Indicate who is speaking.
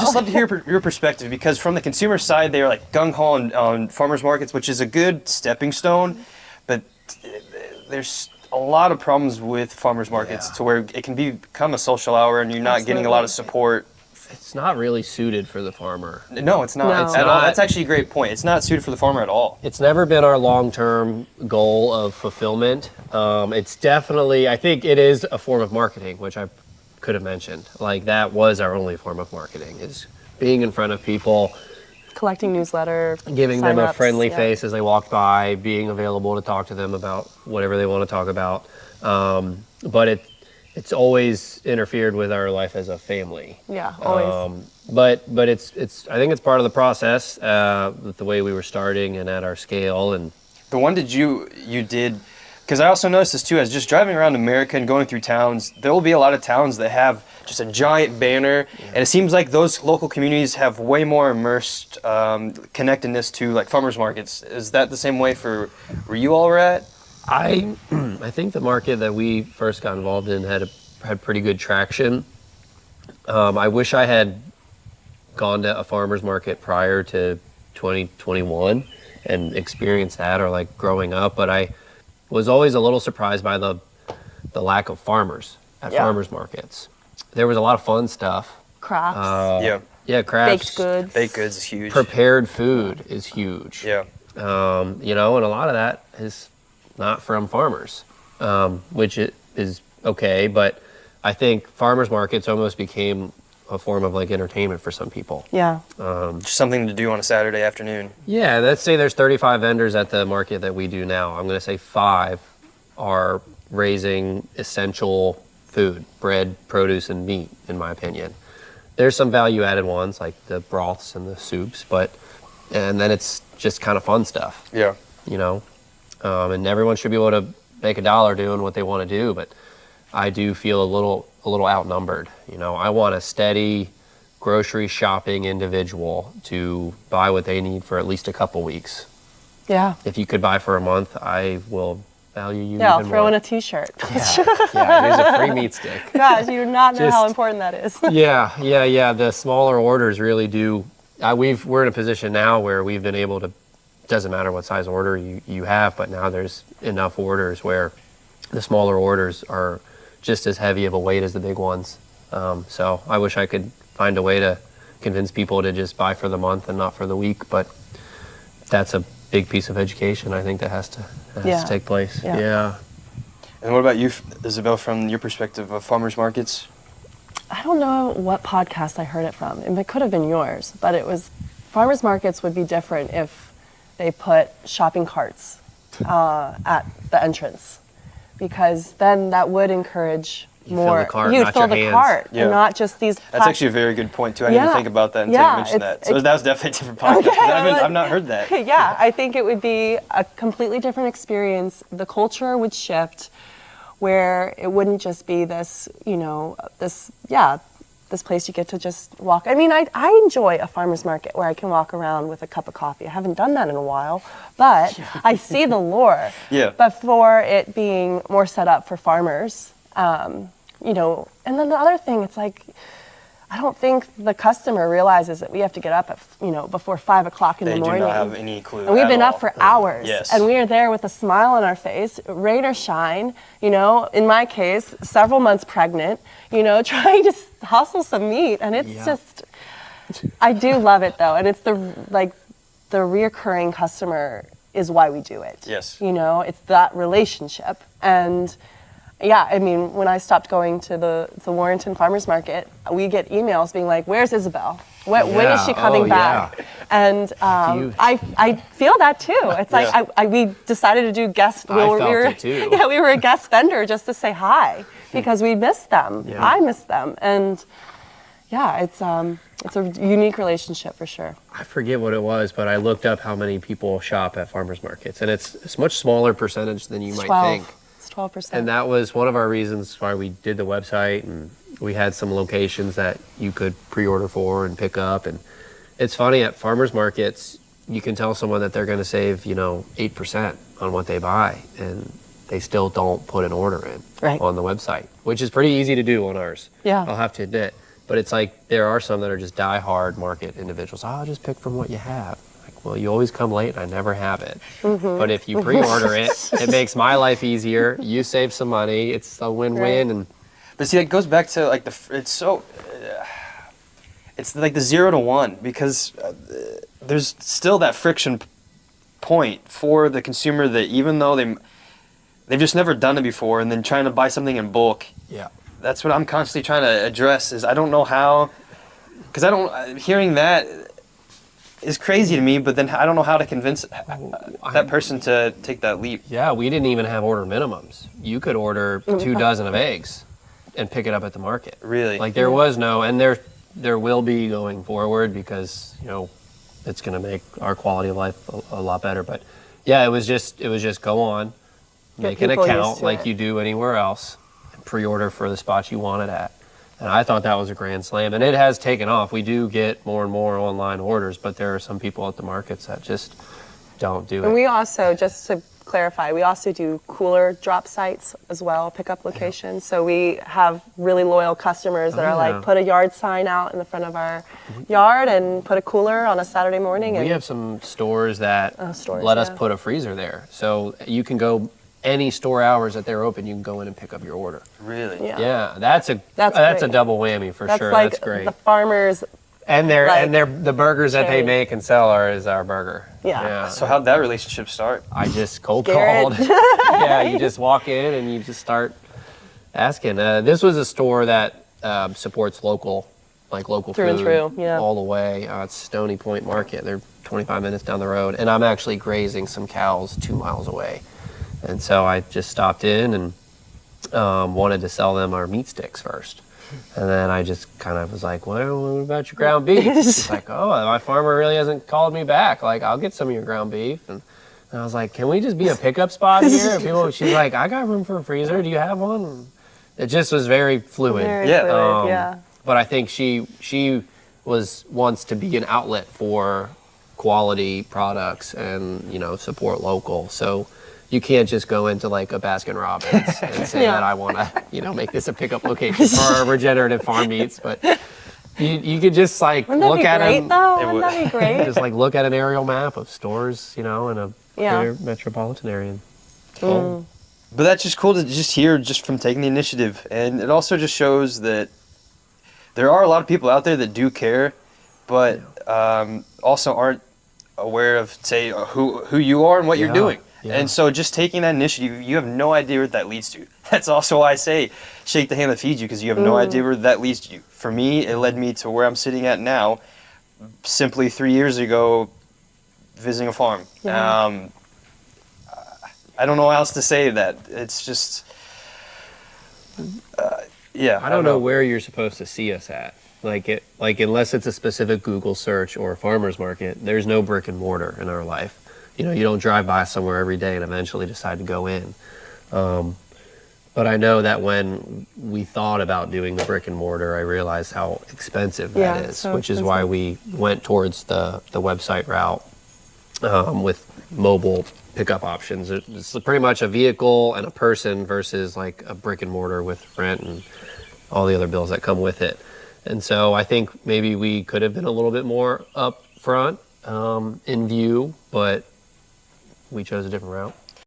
Speaker 1: Just love to hear your perspective, because from the consumer side, they're like gung-ho on farmers markets, which is a good stepping stone, but there's a lot of problems with farmers markets to where it can become a social hour and you're not getting a lot of support.
Speaker 2: It's not really suited for the farmer.
Speaker 1: No, it's not at all. That's actually a great point. It's not suited for the farmer at all.
Speaker 2: It's never been our long-term goal of fulfillment. It's definitely, I think it is a form of marketing, which I could have mentioned. Like, that was our only form of marketing, is being in front of people,
Speaker 3: collecting newsletter,
Speaker 2: giving them a friendly
Speaker 3: yeah.
Speaker 2: face as they walked by, being available to talk to them about whatever they want to talk about. But it's always interfered with our life as a family.
Speaker 3: Yeah, always.
Speaker 2: But it's I think it's part of the process, with the way we were starting and at our scale. And
Speaker 1: the one that you did, because I also noticed this too, as just driving around America and going through towns, there will be a lot of towns that have just a giant banner, and it seems like those local communities have way more immersed connectedness to like farmers markets. Is that the same way for where you all were at?
Speaker 2: I think the market that we first got involved in had pretty good traction. I wish I had gone to a farmer's market prior to 2021 and experienced that, or like growing up, but I was always a little surprised by the lack of farmers at farmers markets. There was a lot of fun stuff.
Speaker 3: Crafts.
Speaker 1: Yeah,
Speaker 3: Baked
Speaker 1: crafts.
Speaker 3: goods.
Speaker 1: Baked goods is huge.
Speaker 2: Prepared food is huge.
Speaker 1: Yeah.
Speaker 2: And a lot of that is not from farmers, which is okay, but I think farmers markets almost became a form of like entertainment for some people.
Speaker 3: Yeah.
Speaker 1: Just something to do on a Saturday afternoon.
Speaker 2: Yeah, let's say there's 35 vendors at the market that we do now. I'm going to say 5 are raising essential food, bread, produce, and meat, in my opinion. There's some value-added ones like the broths and the soups, and then it's just kind of fun stuff.
Speaker 1: Yeah.
Speaker 2: And everyone should be able to make $1 doing what they want to do, but I do feel a little outnumbered. I want a steady grocery shopping individual to buy what they need for at least a couple weeks.
Speaker 3: Yeah.
Speaker 2: If you could buy for a month, I will value you.
Speaker 3: Yeah, I'll
Speaker 2: even
Speaker 3: throw
Speaker 2: more.
Speaker 3: in a t-shirt.
Speaker 2: Yeah, here's a free meat stick.
Speaker 3: Gosh, you do not know how important that is.
Speaker 2: Yeah. The smaller orders really do. We're in a position now where we've been able to. Doesn't matter what size order you have, but now there's enough orders where the smaller orders are just as heavy of a weight as the big ones. So I wish I could find a way to convince people to just buy for the month and not for the week, but that's a big piece of education I think that has to take place. Yeah.
Speaker 1: And what about you, Isabel, from your perspective of farmers markets?
Speaker 3: I don't know what podcast I heard it from. It could have been yours, but it was farmers markets would be different if they put shopping carts at the entrance, because then that would encourage more.
Speaker 2: Fill the cart,
Speaker 3: you'd
Speaker 2: not
Speaker 3: fill
Speaker 2: your
Speaker 3: the
Speaker 2: hands.
Speaker 3: cart,
Speaker 1: Yeah.
Speaker 3: and not just these.
Speaker 1: That's actually a very good point too. I didn't even think about that until you mentioned that. So that was definitely a different podcast. I've not heard that.
Speaker 3: Yeah, I think it would be a completely different experience. The culture would shift, where it wouldn't just be this, this place you get to just walk. I mean, I enjoy a farmer's market where I can walk around with a cup of coffee. I haven't done that in a while, but I see the lure.
Speaker 1: Yeah.
Speaker 3: But for it being more set up for farmers, and then the other thing, it's like, I don't think the customer realizes that we have to get up at, before 5 o'clock in the morning.
Speaker 1: They do not have any clue.
Speaker 3: And we've been
Speaker 1: all.
Speaker 3: up for hours.
Speaker 1: Yes.
Speaker 3: And we are there with a smile on our face, rain or shine, in my case, several months pregnant, trying to hustle some meat. And it's just, I do love it though. And it's the reoccurring customer is why we do it.
Speaker 1: Yes.
Speaker 3: It's that relationship. And yeah, I mean, when I stopped going to the Warrenton Farmers Market, we get emails being like, "Where's Isabel? When is she coming back?"
Speaker 2: Yeah.
Speaker 3: And I feel that too. It's like we decided to do guest.
Speaker 2: I felt it too.
Speaker 3: Yeah, we were a guest vendor just to say hi because we miss them.
Speaker 2: Yeah.
Speaker 3: I miss them, and yeah, it's a unique relationship for sure.
Speaker 2: I forget what it was, but I looked up how many people shop at farmers markets, and it's a much smaller percentage than you might
Speaker 3: 12.
Speaker 2: think.
Speaker 3: It's 12%.
Speaker 2: And that was one of our reasons why we did the website, and we had some locations that you could pre-order for and pick up. And it's funny, at farmers markets, you can tell someone that they're going to save, 8% on what they buy, and they still don't put an order in on the website, which is pretty easy to do on ours.
Speaker 3: Yeah.
Speaker 2: I'll have to admit. But it's like there are some that are just die-hard market individuals. I'll just pick from what you have. Like, well, you always come late and I never have it. But if you pre-order it, it makes my life easier. You save some money. It's a win-win.
Speaker 3: Right.
Speaker 2: And
Speaker 1: But see, it goes back to like it's like the 0 to 1 because there's still that friction point for the consumer that even though they've just never done it before, and then trying to buy something in bulk.
Speaker 2: yeah.
Speaker 1: That's what I'm constantly trying to address. Is I don't know how, because hearing that is crazy to me. But then I don't know how to convince that person to take that leap.
Speaker 2: Yeah, we didn't even have order minimums. You could order 2 dozen of eggs and pick it up at the market.
Speaker 1: Really?
Speaker 2: Like there was no, and there will be going forward because, it's going to make our quality of life a lot better. But yeah, it was just go on, make an
Speaker 3: people used
Speaker 2: account
Speaker 3: to
Speaker 2: like
Speaker 3: it.
Speaker 2: you do anywhere else, and pre-order for the spots you want it at. And I thought that was a grand slam, and it has taken off. We do get more and more online orders, but there are some people at the markets that just don't do
Speaker 3: And
Speaker 2: it.
Speaker 3: we also, just to clarify, we also do cooler drop sites as well, pickup locations. So we have really loyal customers that are
Speaker 2: yeah.
Speaker 3: like, put a yard sign out in the front of our yard and put a cooler on a Saturday morning.
Speaker 2: We
Speaker 3: And
Speaker 2: have some stores that
Speaker 3: stores,
Speaker 2: let us
Speaker 3: yeah.
Speaker 2: put a freezer there. So you can go any store hours that they're open, you can go in and pick up your order.
Speaker 1: Really?
Speaker 3: Yeah.
Speaker 2: Yeah, that's a
Speaker 3: great.
Speaker 2: double whammy for
Speaker 3: that's
Speaker 2: sure.
Speaker 3: like
Speaker 2: That's great.
Speaker 3: the farmers.
Speaker 2: And the burgers that they
Speaker 3: Cherry.
Speaker 2: make and sell is our burger.
Speaker 3: Yeah.
Speaker 1: So how'd that relationship start?
Speaker 2: I just cold
Speaker 3: Garrett.
Speaker 2: called. Yeah, you just walk in and you just start asking. This was a store that supports local
Speaker 3: Through and
Speaker 2: food
Speaker 3: through, yeah.
Speaker 2: all the way. It's Stony Point Market. They're 25 minutes down the road, and I'm actually grazing some cows 2 miles away. And so I just stopped in and wanted to sell them our meat sticks first. And then I just kind of was like, well, what about your ground beef? She's like, oh, my farmer really hasn't called me back. Like, I'll get some of your ground beef. And I was like, can we just be a pickup spot here? And she's like, I got room for a freezer. Do you have one? It just was very fluid.
Speaker 3: Very
Speaker 1: Yeah.
Speaker 3: fluid, yeah.
Speaker 2: But I think she wants to be an outlet for quality products and, support local. So you can't just go into like a Baskin Robbins and say
Speaker 3: Yeah.
Speaker 2: that I want to, make this a pickup location for our regenerative farm meats. But you could just like
Speaker 3: Wouldn't that
Speaker 2: look
Speaker 3: be
Speaker 2: at
Speaker 3: great,
Speaker 2: them,
Speaker 3: though?
Speaker 1: It
Speaker 3: Wouldn't
Speaker 1: would.
Speaker 3: that be great?
Speaker 2: just like look at an aerial map of stores, in a
Speaker 3: Yeah.
Speaker 2: greater metropolitan area. Cool.
Speaker 1: But that's just cool to just hear just from taking the initiative. And it also just shows that there are a lot of people out there that do care, but also aren't aware of, say, who you are and what you're
Speaker 2: Yeah,
Speaker 1: doing.
Speaker 2: yeah.
Speaker 1: And so just taking that initiative, you have no idea what that leads to. That's also why I say shake the hand that feeds you, because you have no idea where that leads to you. For me, it led me to where I'm sitting at now, simply 3 years ago, visiting a farm.
Speaker 3: Yeah.
Speaker 1: I don't know how else to say that. It's just, yeah.
Speaker 2: I don't know where you're supposed to see us at. Like unless it's a specific Google search or a farmer's market, there's no brick and mortar in our life. You don't drive by somewhere every day and eventually decide to go in. But I know that when we thought about doing the brick and mortar, I realized how expensive that
Speaker 3: Yeah,
Speaker 2: is,
Speaker 3: so
Speaker 2: which is why we went towards the website route with mobile pickup options. It's pretty much a vehicle and a person versus like a brick and mortar with rent and all the other bills that come with it. And so I think maybe we could have been a little bit more upfront in view, but we chose a different route.